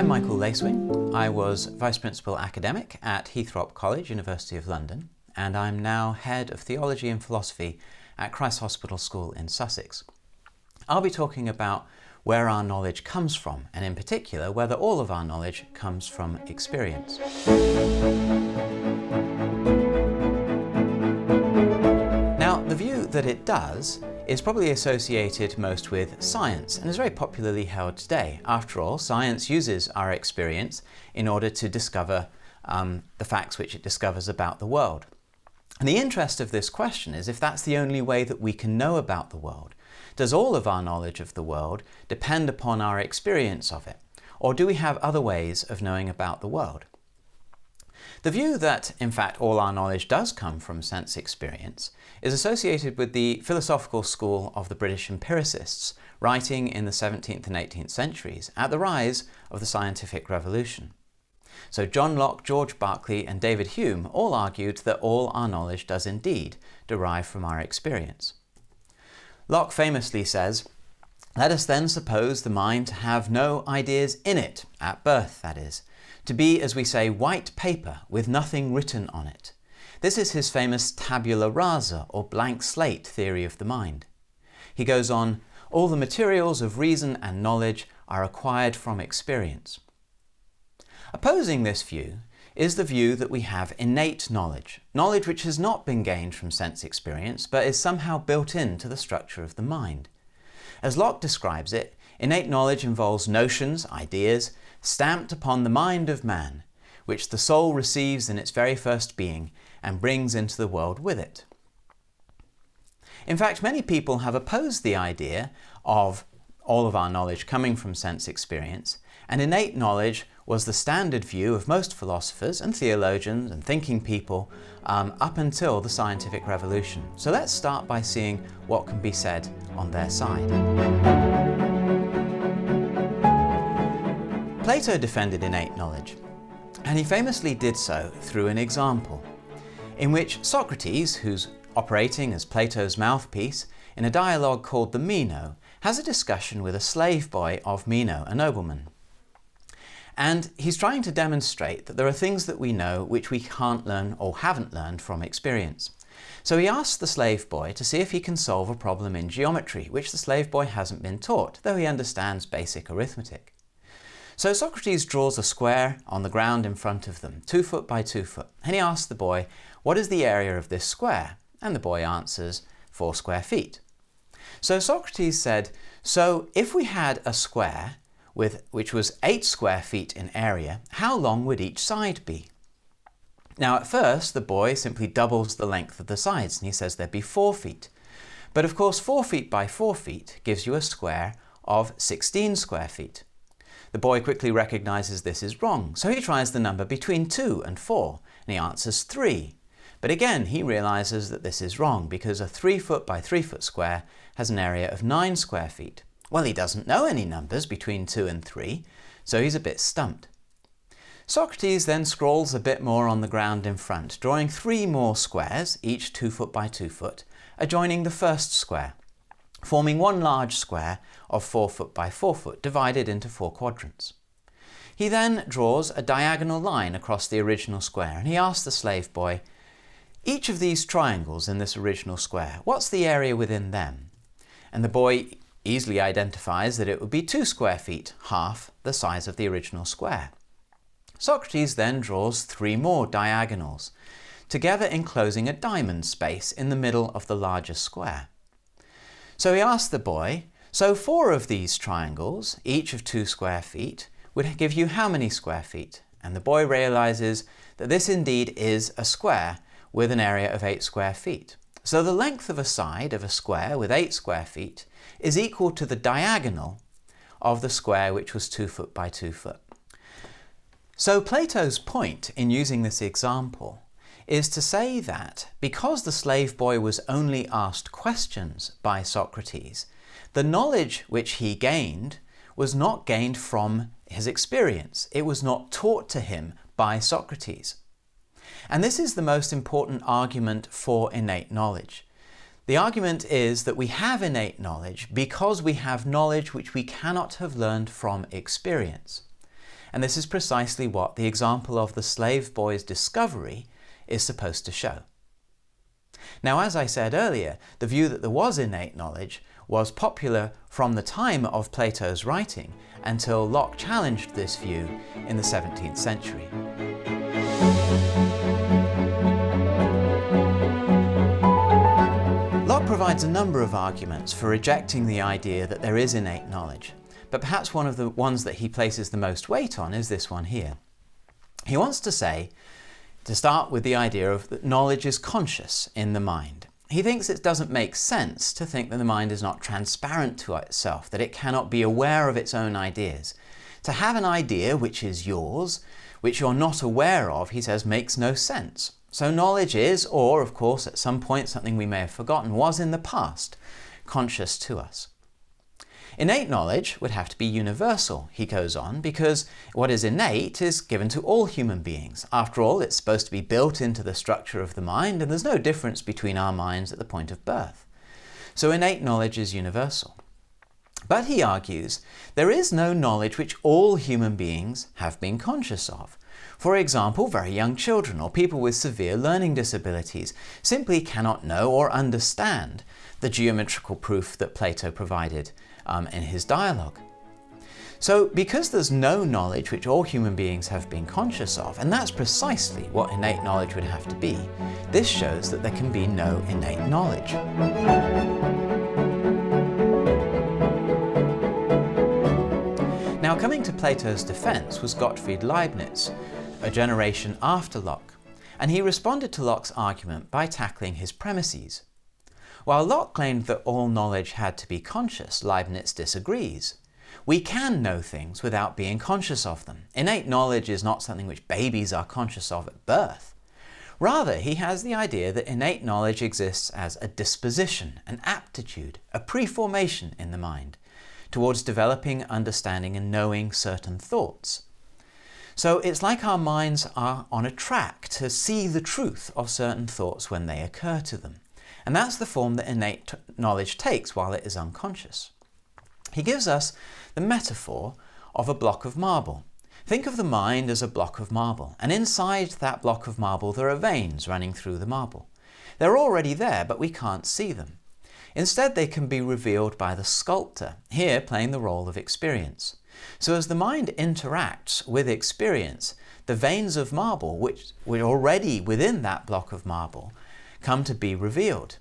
I'm Michael Lacewing. I was Vice Principal Academic at Heathrop College, University of London, and I'm now Head of Theology and Philosophy at Christ Hospital School in Sussex. I'll be talking about where our knowledge comes from, and in particular, whether all of our knowledge comes from experience. Now, the view that it does is probably associated most with science and is very popularly held today. After all, science uses our experience in order to discover the facts which it discovers about the world. And the interest of this question is if that's the only way that we can know about the world. Does all of our knowledge of the world depend upon our experience of it? Or do we have other ways of knowing about the world? The view that, in fact, all our knowledge does come from sense experience is associated with the philosophical school of the British empiricists, writing in the 17th and 18th centuries at the rise of the scientific revolution. So John Locke, George Berkeley and David Hume all argued that all our knowledge does indeed derive from our experience. Locke famously says, "Let us then suppose the mind to have no ideas in it, at birth that is, to be, as we say, white paper with nothing written on it." This is his famous tabula rasa, or blank slate theory of the mind. He goes on, "All the materials of reason and knowledge are acquired from experience." Opposing this view is the view that we have innate knowledge, knowledge which has not been gained from sense experience, but is somehow built into the structure of the mind. As Locke describes it, innate knowledge involves notions, ideas, stamped upon the mind of man, which the soul receives in its very first being and brings into the world with it. In fact, many people have opposed the idea of all of our knowledge coming from sense experience, and innate knowledge was the standard view of most philosophers and theologians and thinking people up until the scientific revolution. So let's start by seeing what can be said on their side. Plato defended innate knowledge, and he famously did so through an example in which Socrates, who's operating as Plato's mouthpiece in a dialogue called the Meno, has a discussion with a slave boy of Meno, a nobleman. And he's trying to demonstrate that there are things that we know which we can't learn or haven't learned from experience. So he asks the slave boy to see if he can solve a problem in geometry, which the slave boy hasn't been taught, though he understands basic arithmetic. So Socrates draws a square on the ground in front of them, 2 foot by 2 foot, and he asks the boy, "What is the area of this square?" And the boy answers, 4 square feet. So Socrates said, "So if we had a square which was 8 square feet in area, how long would each side be?" Now at first the boy simply doubles the length of the sides and he says there'd be 4 feet. But of course 4 feet by 4 feet gives you a square of 16 square feet. The boy quickly recognises this is wrong, so he tries the number between 2 and 4 and he answers 3. But again he realises that this is wrong because a 3 foot by 3 foot square has an area of 9 square feet. Well, he doesn't know any numbers between 2 and 3, so he's a bit stumped. Socrates then scrawls a bit more on the ground in front, drawing 3 more squares, each 2 foot by 2 foot, adjoining the first square, forming one large square of 4 foot by 4 foot, divided into 4 quadrants. He then draws a diagonal line across the original square, and he asks the slave boy, "Each of these triangles in this original square, what's the area within them?" And the boy easily identifies that it would be 2 square feet, half the size of the original square. Socrates then draws 3 more diagonals, together enclosing a diamond space in the middle of the larger square. So he asks the boy, "So 4 of these triangles, each of 2 square feet, would give you how many square feet?" And the boy realises that this indeed is a square with an area of 8 square feet. So the length of a side of a square with 8 square feet is equal to the diagonal of the square which was 2 foot by 2 foot. So Plato's point in using this example is to say that because the slave boy was only asked questions by Socrates, the knowledge which he gained was not gained from his experience. It was not taught to him by Socrates. And this is the most important argument for innate knowledge. The argument is that we have innate knowledge because we have knowledge which we cannot have learned from experience. And this is precisely what the example of the slave boy's discovery is supposed to show. Now, as I said earlier, the view that there was innate knowledge was popular from the time of Plato's writing until Locke challenged this view in the 17th century. Locke provides a number of arguments for rejecting the idea that there is innate knowledge, but perhaps one of the ones that he places the most weight on is this one here. He wants to say, to start with the idea of that knowledge is conscious in the mind. He thinks it doesn't make sense to think that the mind is not transparent to itself, that it cannot be aware of its own ideas. To have an idea which is yours, which you're not aware of, he says, makes no sense. So knowledge is, or of course at some point something we may have forgotten, was in the past, conscious to us. Innate knowledge would have to be universal, he goes on, because what is innate is given to all human beings. After all, it's supposed to be built into the structure of the mind, and there's no difference between our minds at the point of birth. So innate knowledge is universal. But he argues, there is no knowledge which all human beings have been conscious of. For example, very young children or people with severe learning disabilities simply cannot know or understand the geometrical proof that Plato provided in his dialogue. So because there's no knowledge which all human beings have been conscious of, and that's precisely what innate knowledge would have to be, this shows that there can be no innate knowledge. Now, coming to Plato's defense was Gottfried Leibniz, a generation after Locke, and he responded to Locke's argument by tackling his premises. While Locke claimed that all knowledge had to be conscious, Leibniz disagrees. We can know things without being conscious of them. Innate knowledge is not something which babies are conscious of at birth. Rather, he has the idea that innate knowledge exists as a disposition, an aptitude, a preformation in the mind towards developing, understanding and knowing certain thoughts. So it's like our minds are on a track to see the truth of certain thoughts when they occur to them. And that's the form that innate knowledge takes while it is unconscious. He gives us the metaphor of a block of marble. Think of the mind as a block of marble, and inside that block of marble there are veins running through the marble. They're already there, but we can't see them. Instead, they can be revealed by the sculptor, here playing the role of experience. So as the mind interacts with experience, the veins of marble, which were already within that block of marble, come to be revealed.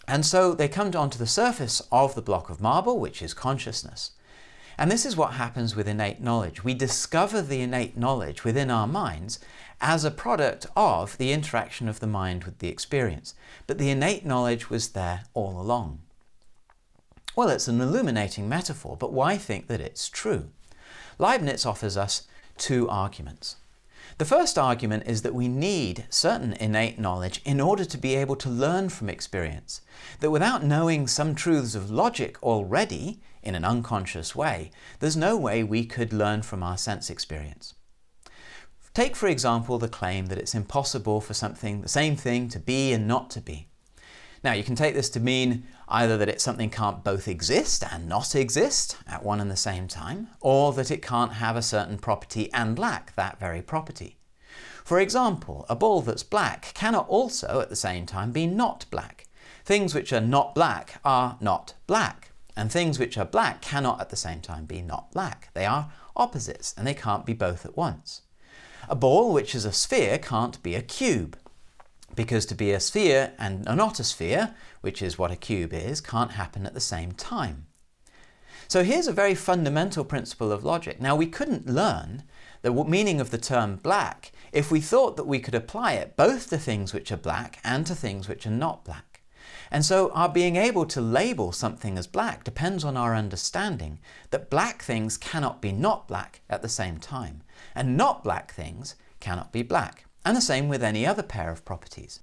And so they come onto the surface of the block of marble, which is consciousness. And this is what happens with innate knowledge. We discover the innate knowledge within our minds as a product of the interaction of the mind with the experience. But the innate knowledge was there all along. Well, it's an illuminating metaphor, but why think that it's true? Leibniz offers us two arguments. The first argument is that we need certain innate knowledge in order to be able to learn from experience. That without knowing some truths of logic already, in an unconscious way, there's no way we could learn from our sense experience. Take, for example, the claim that it's impossible for something, the same thing, to be and not to be. Now, you can take this to mean either that something can't both exist and not exist at one and the same time, or that it can't have a certain property and lack that very property. For example, a ball that's black cannot also at the same time be not black. Things which are not black are not black, and things which are black cannot at the same time be not black. They are opposites, and they can't be both at once. A ball which is a sphere can't be a cube, because to be a sphere and not a sphere, which is what a cube is, can't happen at the same time. So here's a very fundamental principle of logic. Now, we couldn't learn the meaning of the term black if we thought that we could apply it both to things which are black and to things which are not black. And so our being able to label something as black depends on our understanding that black things cannot be not black at the same time, and not black things cannot be black. And the same with any other pair of properties.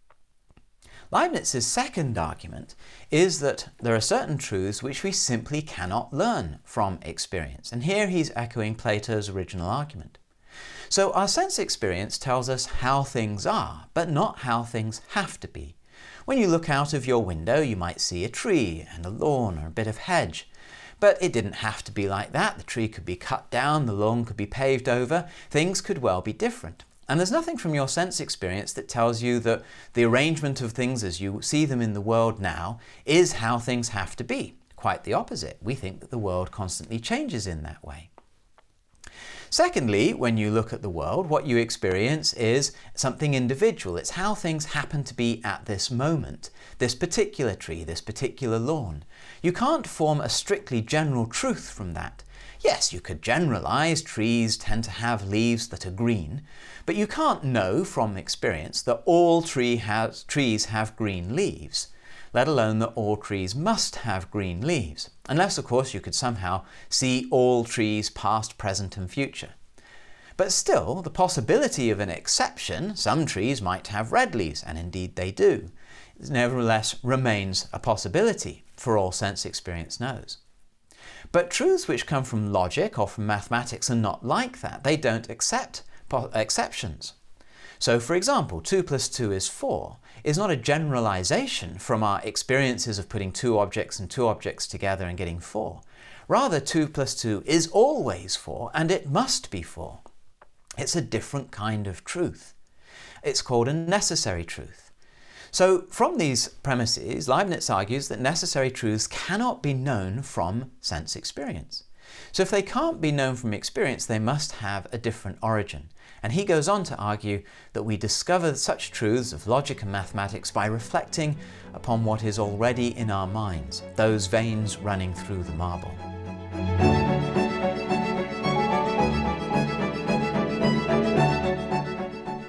Leibniz's second argument is that there are certain truths which we simply cannot learn from experience. And here he's echoing Plato's original argument. So our sense experience tells us how things are, but not how things have to be. When you look out of your window, you might see a tree and a lawn or a bit of hedge. But it didn't have to be like that. The tree could be cut down, the lawn could be paved over, things could well be different. And there's nothing from your sense experience that tells you that the arrangement of things as you see them in the world now is how things have to be. Quite the opposite. We think that the world constantly changes in that way. Secondly, when you look at the world, what you experience is something individual. It's how things happen to be at this moment, this particular tree, this particular lawn. You can't form a strictly general truth from that. Yes, you could generalize trees tend to have leaves that are green, but you can't know from experience that all trees have green leaves, let alone that all trees must have green leaves, unless of course you could somehow see all trees past, present and future. But still, the possibility of an exception, some trees might have red leaves, and indeed they do, nevertheless remains a possibility for all sense experience knows. But truths which come from logic or from mathematics are not like that. They don't accept exceptions. So for example, 2 + 2 is 4 is not a generalization from our experiences of putting two objects and two objects together and getting 4. Rather, 2 + 2 is always 4 and it must be 4. It's a different kind of truth. It's called a necessary truth. So from these premises, Leibniz argues that necessary truths cannot be known from sense experience. So if they can't be known from experience, they must have a different origin. And he goes on to argue that we discover such truths of logic and mathematics by reflecting upon what is already in our minds, those veins running through the marble.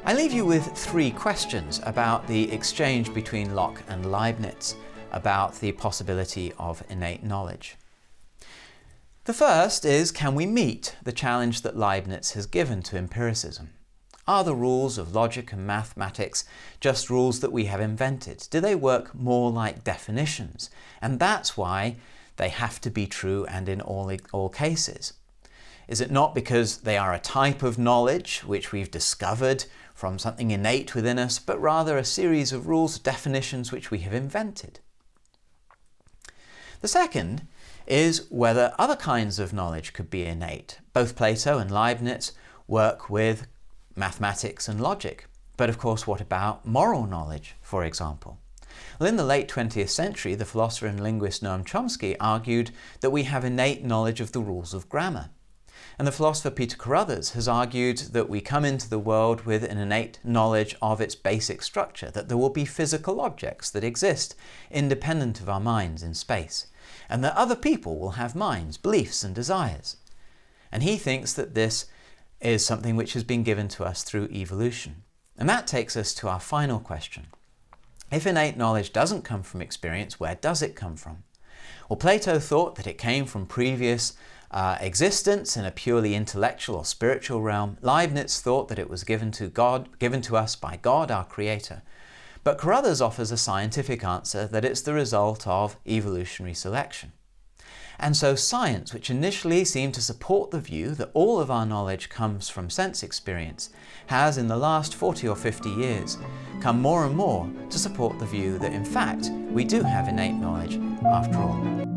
I leave you with 3 questions about the exchange between Locke and Leibniz about the possibility of innate knowledge. The first is, can we meet the challenge that Leibniz has given to empiricism? Are the rules of logic and mathematics just rules that we have invented? Do they work more like definitions? And that's why they have to be true and in all cases. Is it not because they are a type of knowledge which we've discovered from something innate within us, but rather a series of rules, definitions which we have invented? The second is whether other kinds of knowledge could be innate. Both Plato and Leibniz work with mathematics and logic. But of course, what about moral knowledge, for example? Well, in the late 20th century, the philosopher and linguist Noam Chomsky argued that we have innate knowledge of the rules of grammar. And the philosopher Peter Carruthers has argued that we come into the world with an innate knowledge of its basic structure, that there will be physical objects that exist independent of our minds in space, and that other people will have minds, beliefs and desires. And he thinks that this is something which has been given to us through evolution. And that takes us to our final question. If innate knowledge doesn't come from experience, where does it come from? Well, Plato thought that it came from previous existence in a purely intellectual or spiritual realm. Leibniz thought that it was given to us by God, our creator. But Carruthers offers a scientific answer that it's the result of evolutionary selection. And so science, which initially seemed to support the view that all of our knowledge comes from sense experience, has in the last 40 or 50 years come more and more to support the view that in fact we do have innate knowledge after all.